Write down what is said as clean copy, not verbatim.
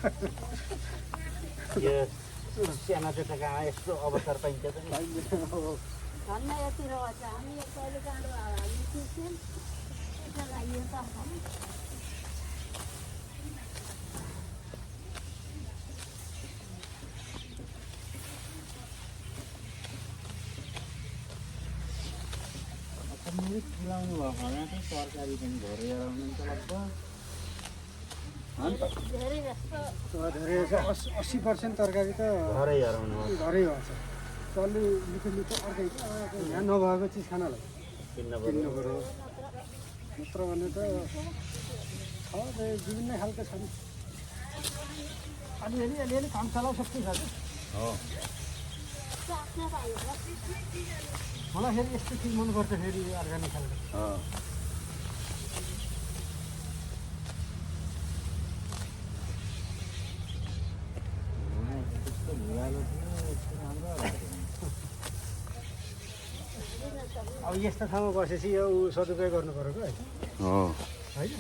यो सानो चोटोकामा यस्तो अवसर पाइन्छ त नि। धन्न यति रहेछ हामी कहिले काँडो हामी सिक्छौँ त्यसको लागि यो त मिलाउनु भएको यहाँ चाहिँ तरकारी पनि घरै आउनु त लगभग धेरै जस्तो धेरै 80% तरकारी त घरै हराउनु घरै आउँछ चल्ने मिठो मिठो अर्कै यहाँ नभएको चिज खानलाई किन्न किन्नु पऱ्यो। पऱ्यो नत्र भने त छ विभिन्न खालको छ नि अलिअलि काम चलाउ सक्छ छ हो आफ्नो पाइयो मलाई फेरि यस्तो चिज मनपर्छ फेरि अर्ग्यानिक खालको हो त्यस्तो भुइँलो थियो यस्तो राम्रो अब यस्तो ठाउँमा बसेपछि यो सदुपयोग गर्नु पऱ्यो क्या हो होइन